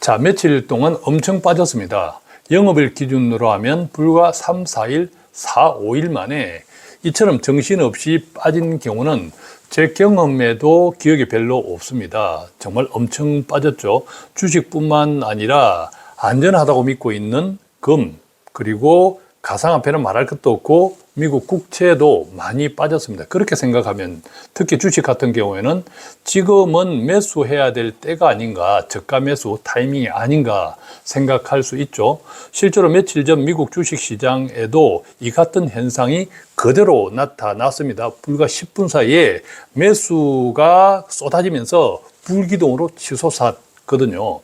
자, 며칠 동안 엄청 빠졌습니다. 영업일 기준으로 하면 불과 3, 4일, 4, 5일 만에 이처럼 정신없이 빠진 경우는 제 경험에도 기억이 별로 없습니다. 정말 엄청 빠졌죠. 주식뿐만 아니라 안전하다고 믿고 있는 금, 그리고 가상화폐는 말할 것도 없고 미국 국채도 많이 빠졌습니다. 그렇게 생각하면 특히 주식 같은 경우에는 지금은 매수해야 될 때가 아닌가, 저가 매수 타이밍이 아닌가 생각할 수 있죠. 실제로 며칠 전 미국 주식시장에도 이 같은 현상이 그대로 나타났습니다. 불과 10분 사이에 매수가 쏟아지면서 불기둥으로 치솟았거든요.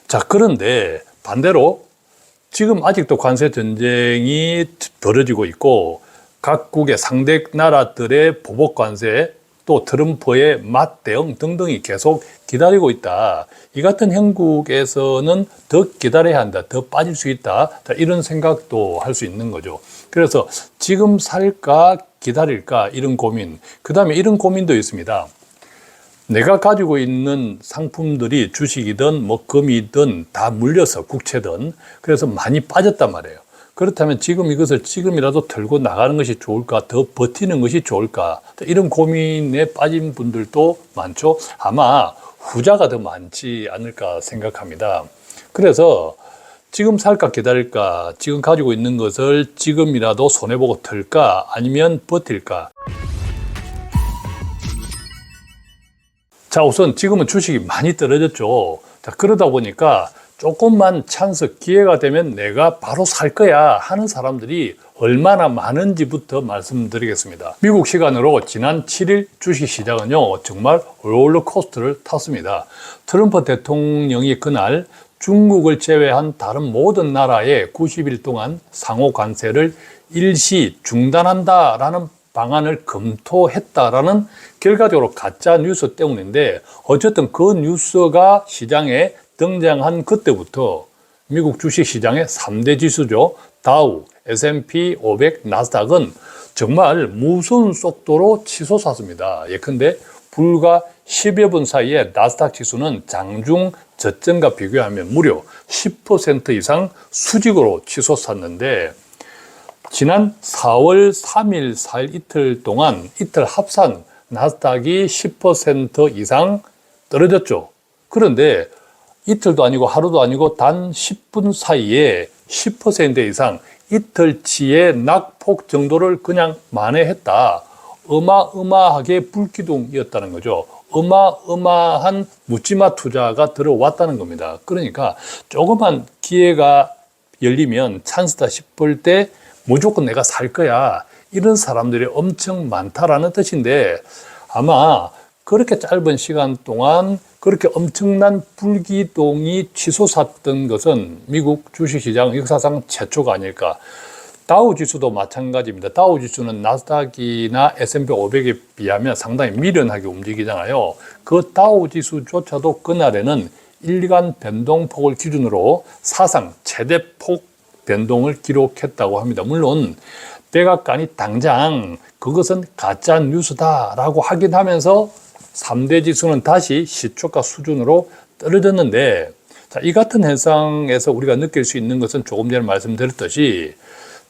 자, 그런데 반대로 지금 아직도 관세 전쟁이 벌어지고 있고 각국의 상대 나라들의 보복 관세 또 트럼프의 맞대응 등등이 계속 기다리고 있다. 이 같은 형국에서는 더 기다려야 한다. 더 빠질 수 있다. 이런 생각도 할 수 있는 거죠. 그래서 지금 살까 기다릴까 이런 고민. 그 다음에 이런 고민도 있습니다. 내가 가지고 있는 상품들이 주식이든 뭐 금이든 다 물려서 국채든 그래서 많이 빠졌단 말이에요. 그렇다면 지금 이것을 지금이라도 들고 나가는 것이 좋을까? 더 버티는 것이 좋을까? 이런 고민에 빠진 분들도 많죠. 아마 후자가 더 많지 않을까 생각합니다. 그래서 지금 살까 기다릴까? 지금 가지고 있는 것을 지금이라도 손해보고 들까? 아니면 버틸까? 자, 우선 지금은 주식이 많이 떨어졌죠. 자, 그러다 보니까 조금만 찬스, 기회가 되면 내가 바로 살 거야 하는 사람들이 얼마나 많은지부터 말씀드리겠습니다. 미국 시간으로 지난 7일 주식시장은요, 정말 롤러코스터를 탔습니다. 트럼프 대통령이 그날 중국을 제외한 다른 모든 나라에 90일 동안 상호 관세를 일시 중단한다라는 방안을 검토했다라는 결과적으로 가짜 뉴스 때문인데 어쨌든 그 뉴스가 시장에 등장한 그때부터 미국 주식시장의 3대 지수죠. 다우, S&P 500, 나스닥은 정말 무서운 속도로 치솟았습니다. 예컨대 불과 10여 분 사이에 나스닥 지수는 장중 저점과 비교하면 무려 10% 이상 수직으로 치솟았는데 지난 4월 3일, 4일 이틀 동안 이틀 합산 나스닥이 10% 이상 떨어졌죠. 그런데 이틀도 아니고 하루도 아니고 단 10분 사이에 10% 이상 이틀치의 낙폭 정도를 그냥 만회했다. 어마어마하게 불기둥이었다는 거죠. 어마어마한 묻지마 투자가 들어왔다는 겁니다. 그러니까 조그만 기회가 열리면 찬스다 싶을 때 무조건 내가 살 거야. 이런 사람들이 엄청 많다라는 뜻인데 아마 그렇게 짧은 시간 동안 그렇게 엄청난 불기둥이 치솟았던 것은 미국 주식시장 역사상 최초가 아닐까. 다우 지수도 마찬가지입니다. 다우 지수는 나스닥이나 S&P 500에 비하면 상당히 미련하게 움직이잖아요. 그 다우 지수조차도 그날에는 일간 변동폭을 기준으로 사상 최대 폭 변동을 기록했다고 합니다. 물론 백악관이 당장 그것은 가짜 뉴스다라고 하긴 하면서 3대 지수는 다시 시초가 수준으로 떨어졌는데 자, 이 같은 현상에서 우리가 느낄 수 있는 것은 조금 전에 말씀드렸듯이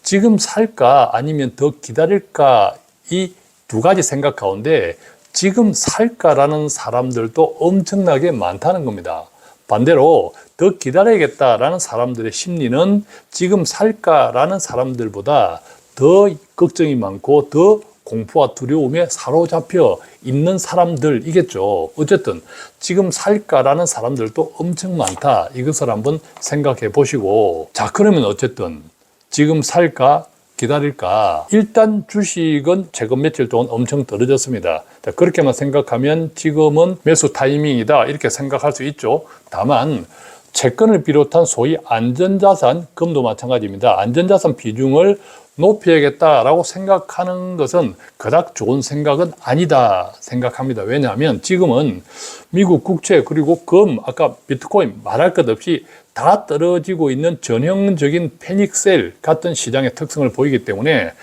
지금 살까 아니면 더 기다릴까 이 두 가지 생각 가운데 지금 살까라는 사람들도 엄청나게 많다는 겁니다. 반대로 더 기다려야겠다라는 사람들의 심리는 지금 살까라는 사람들보다 더 걱정이 많고 더 공포와 두려움에 사로잡혀 있는 사람들이겠죠. 어쨌든 지금 살까라는 사람들도 엄청 많다. 이것을 한번 생각해 보시고 자, 그러면 어쨌든 지금 살까 기다릴까? 일단 주식은 최근 며칠 동안 엄청 떨어졌습니다. 자, 그렇게만 생각하면 지금은 매수 타이밍이다 이렇게 생각할 수 있죠. 다만 채권을 비롯한 소위 안전자산, 금도 마찬가지입니다. 안전자산 비중을 높여야겠다라고 생각하는 것은 그닥 좋은 생각은 아니다 생각합니다. 왜냐하면 지금은 미국 국채 그리고 금, 아까 비트코인 말할 것 없이 다 떨어지고 있는 전형적인 패닉셀 같은 시장의 특성을 보이기 때문에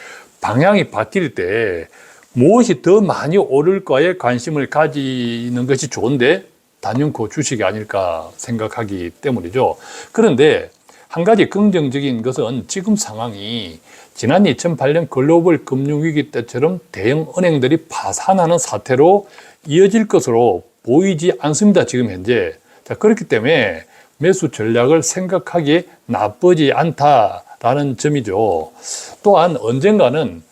방향이 바뀔 때 무엇이 더 많이 오를까에 관심을 가지는 것이 좋은데 단연코 주식이 아닐까 생각하기 때문이죠. 그런데 한 가지 긍정적인 것은 지금 상황이 지난 2008년 글로벌 금융위기 때처럼 대형 은행들이 파산하는 사태로 이어질 것으로 보이지 않습니다. 지금 현재. 자, 그렇기 때문에 매수 전략을 생각하기에 나쁘지 않다라는 점이죠. 또한 언젠가는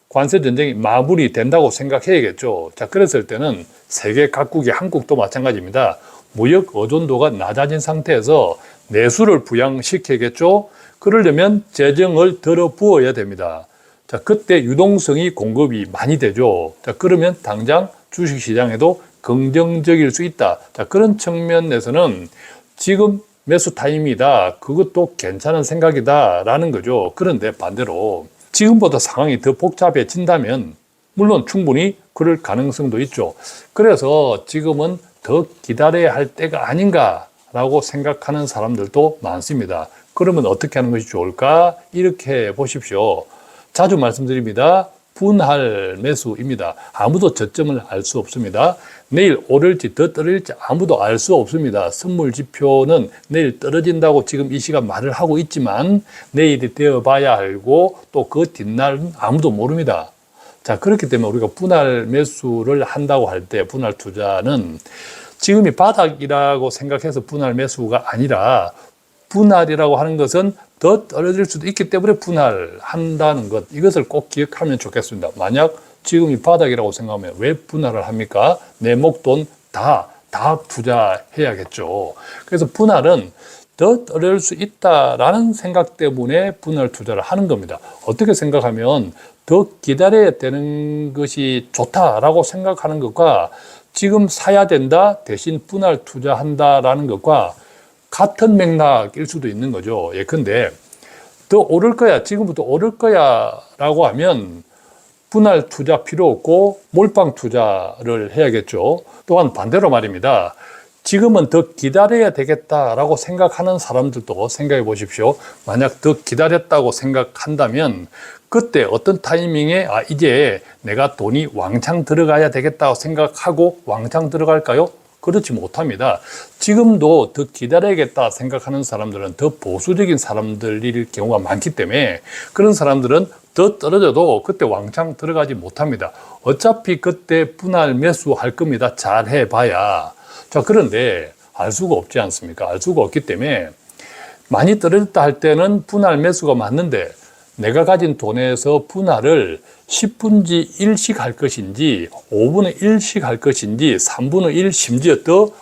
관세 전쟁이 마무리된다고 생각해야겠죠. 자, 그랬을 때는 세계 각국이 한국도 마찬가지입니다. 무역 의존도가 낮아진 상태에서 내수를 부양시켜야겠죠. 그러려면 재정을 들어 부어야 됩니다. 자, 그때 유동성이 공급이 많이 되죠. 자, 그러면 당장 주식시장에도 긍정적일 수 있다. 자, 그런 측면에서는 지금 매수 타임이다. 그것도 괜찮은 생각이다라는 거죠. 그런데 반대로 지금보다 상황이 더 복잡해진다면 물론 충분히 그럴 가능성도 있죠. 그래서 지금은 더 기다려야 할 때가 아닌가라고 생각하는 사람들도 많습니다. 그러면 어떻게 하는 것이 좋을까? 이렇게 보십시오. 자주 말씀드립니다. 분할 매수입니다. 아무도 저점을 알 수 없습니다. 내일 오를지 더 떨어질지 아무도 알 수 없습니다. 선물 지표는 내일 떨어진다고 지금 이 시간 말을 하고 있지만 내일이 되어봐야 알고 또 그 뒷날은 아무도 모릅니다. 자, 그렇기 때문에 우리가 분할 매수를 한다고 할 때 분할 투자는 지금이 바닥이라고 생각해서 분할 매수가 아니라 분할이라고 하는 것은 더 떨어질 수도 있기 때문에 분할한다는 것, 이것을 꼭 기억하면 좋겠습니다. 만약 지금이 바닥이라고 생각하면 왜 분할을 합니까? 내 목돈 다 투자해야겠죠. 그래서 분할은 더 떨어질 수 있다라는 생각 때문에 분할 투자를 하는 겁니다. 어떻게 생각하면 더 기다려야 되는 것이 좋다라고 생각하는 것과 지금 사야 된다 대신 분할 투자한다라는 것과 같은 맥락일 수도 있는 거죠. 예컨대 더 오를 거야, 지금부터 오를 거야 라고 하면 분할 투자 필요 없고 몰빵 투자를 해야겠죠. 또한 반대로 말입니다. 지금은 더 기다려야 되겠다라고 생각하는 사람들도 생각해 보십시오. 만약 더 기다렸다고 생각한다면 그때 어떤 타이밍에 이제 내가 돈이 왕창 들어가야 되겠다고 생각하고 왕창 들어갈까요? 그렇지 못합니다. 지금도 더 기다려야겠다 생각하는 사람들은 더 보수적인 사람들일 경우가 많기 때문에 그런 사람들은 더 떨어져도 그때 왕창 들어가지 못합니다. 어차피 그때 분할 매수할 겁니다. 잘 해봐야. 자, 그런데 알 수가 없지 않습니까? 알 수가 없기 때문에 많이 떨어졌다 할 때는 분할 매수가 맞는데 내가 가진 돈에서 분할을 10분의 1씩 할 것인지 5분의 1씩 할 것인지 3분의 1 심지어 더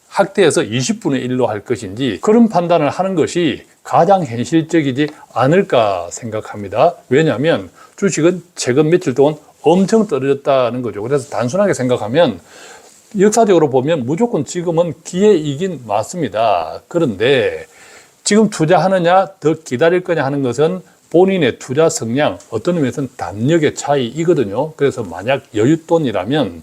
확대해서 20분의 1로 할 것인지 그런 판단을 하는 것이 가장 현실적이지 않을까 생각합니다. 왜냐하면 주식은 최근 며칠 동안 엄청 떨어졌다는 거죠. 그래서 단순하게 생각하면 역사적으로 보면 무조건 지금은 기회이긴 맞습니다. 그런데 지금 투자하느냐 더 기다릴 거냐 하는 것은 본인의 투자 성향, 어떤 의미에서는 담력의 차이이거든요. 그래서 만약 여윳돈이라면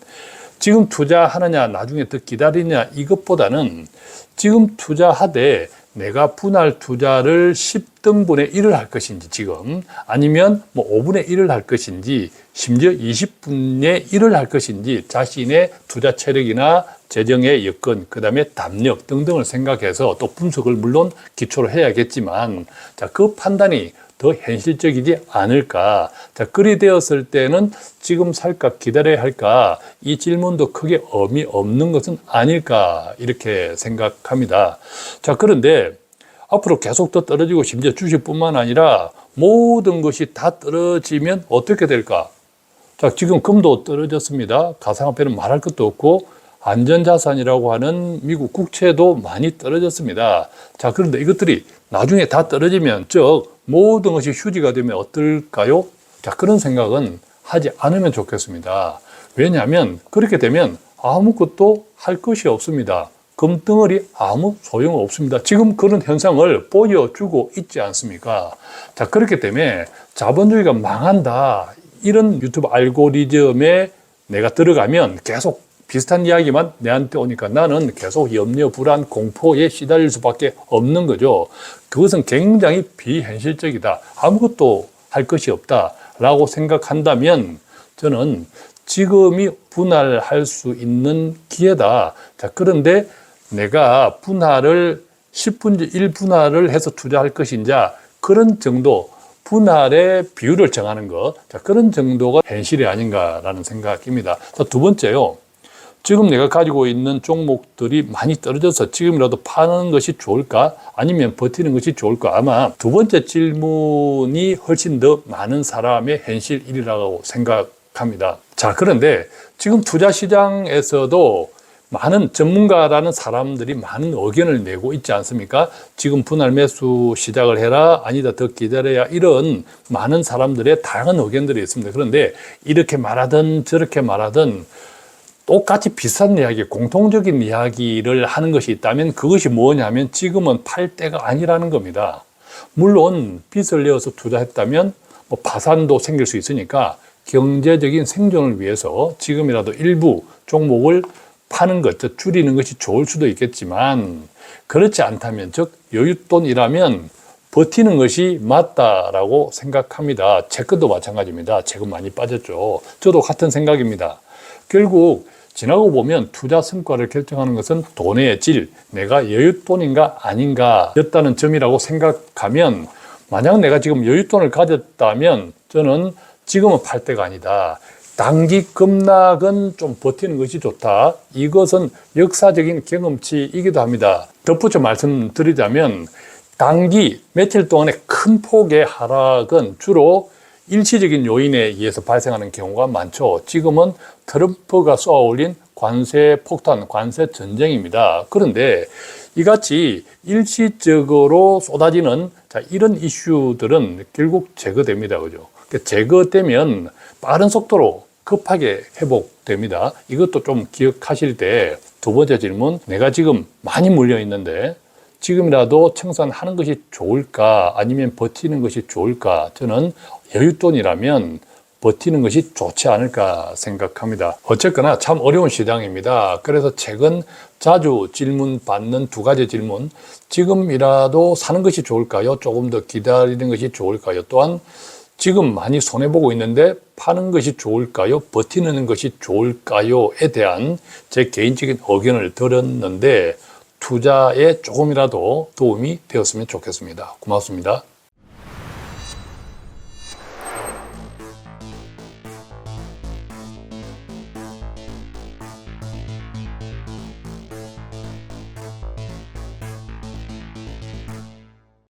지금 투자하느냐 나중에 더 기다리냐 이것보다는 지금 투자하되 내가 분할 투자를 10등분의 1을 할 것인지 지금 아니면 뭐 5분의 1을 할 것인지 심지어 20분의 1을 할 것인지 자신의 투자 체력이나 재정의 여건, 그 다음에 담력 등등을 생각해서 또 분석을 물론 기초로 해야겠지만 자, 그 판단이 더 현실적이지 않을까. 자, 그리 되었을 때는 지금 살까 기다려야 할까 이 질문도 크게 의미 없는 것은 아닐까 이렇게 생각합니다. 자, 그런데 앞으로 계속 더 떨어지고 심지어 주식뿐만 아니라 모든 것이 다 떨어지면 어떻게 될까? 자, 지금 금도 떨어졌습니다. 가상화폐는 말할 것도 없고 안전자산이라고 하는 미국 국채도 많이 떨어졌습니다. 자, 그런데 이것들이 나중에 다 떨어지면 즉 모든 것이 휴지가 되면 어떨까요? 자, 그런 생각은 하지 않으면 좋겠습니다. 왜냐하면 그렇게 되면 아무것도 할 것이 없습니다. 금덩어리 아무 소용 없습니다. 지금 그런 현상을 보여주고 있지 않습니까? 자, 그렇기 때문에 자본주의가 망한다. 이런 유튜브 알고리즘에 내가 들어가면 계속 비슷한 이야기만 내한테 오니까 나는 계속 염려, 불안, 공포에 시달릴 수밖에 없는 거죠. 그것은 굉장히 비현실적이다. 아무것도 할 것이 없다라고 생각한다면 저는 지금이 분할할 수 있는 기회다. 자, 그런데 내가 분할을 10분의 1 분할을 해서 투자할 것인지 그런 정도 분할의 비율을 정하는 것, 자, 그런 정도가 현실이 아닌가라는 생각입니다. 자, 두 번째요. 지금 내가 가지고 있는 종목들이 많이 떨어져서 지금이라도 파는 것이 좋을까? 아니면 버티는 것이 좋을까? 아마 두 번째 질문이 훨씬 더 많은 사람의 현실이라고 생각합니다. 자, 그런데 지금 투자 시장에서도 많은 전문가라는 사람들이 많은 의견을 내고 있지 않습니까? 지금 분할 매수 시작을 해라, 아니다 더 기다려야, 이런 많은 사람들의 다양한 의견들이 있습니다. 그런데 이렇게 말하든 저렇게 말하든 똑같이 비슷한 이야기, 공통적인 이야기를 하는 것이 있다면 그것이 뭐냐면 지금은 팔 때가 아니라는 겁니다. 물론 빚을 내어서 투자했다면 뭐 파산도 생길 수 있으니까 경제적인 생존을 위해서 지금이라도 일부 종목을 파는 것, 즉 줄이는 것이 좋을 수도 있겠지만 그렇지 않다면, 즉 여윳돈이라면 버티는 것이 맞다라고 생각합니다. 채권도 마찬가지입니다. 채권 많이 빠졌죠. 저도 같은 생각입니다. 결국 지나고 보면 투자 성과를 결정하는 것은 돈의 질, 내가 여윳돈인가 아닌가 였다는 점이라고 생각하면, 만약 내가 지금 여윳돈을 가졌다면 저는 지금은 팔 때가 아니다. 단기 급락은 좀 버티는 것이 좋다. 이것은 역사적인 경험치이기도 합니다. 덧붙여 말씀드리자면 단기 며칠 동안의 큰 폭의 하락은 주로 일시적인 요인에 의해서 발생하는 경우가 많죠. 지금은 트럼프가 쏘아올린 관세 폭탄, 관세 전쟁입니다. 그런데 이같이 일시적으로 쏟아지는 이런 이슈들은 결국 제거됩니다. 그죠? 제거되면 빠른 속도로 급하게 회복됩니다. 이것도 좀 기억하실 때, 두 번째 질문, 내가 지금 많이 물려 있는데 지금이라도 청산하는 것이 좋을까 아니면 버티는 것이 좋을까? 저는 여윳돈이라면 버티는 것이 좋지 않을까 생각합니다. 어쨌거나 참 어려운 시장입니다. 그래서 최근 자주 질문 받는 두 가지 질문, 지금이라도 사는 것이 좋을까요? 조금 더 기다리는 것이 좋을까요? 또한 지금 많이 손해보고 있는데 파는 것이 좋을까요? 버티는 것이 좋을까요?에 대한 제 개인적인 의견을 들었는데 투자에 조금이라도 도움이 되었으면 좋겠습니다. 고맙습니다.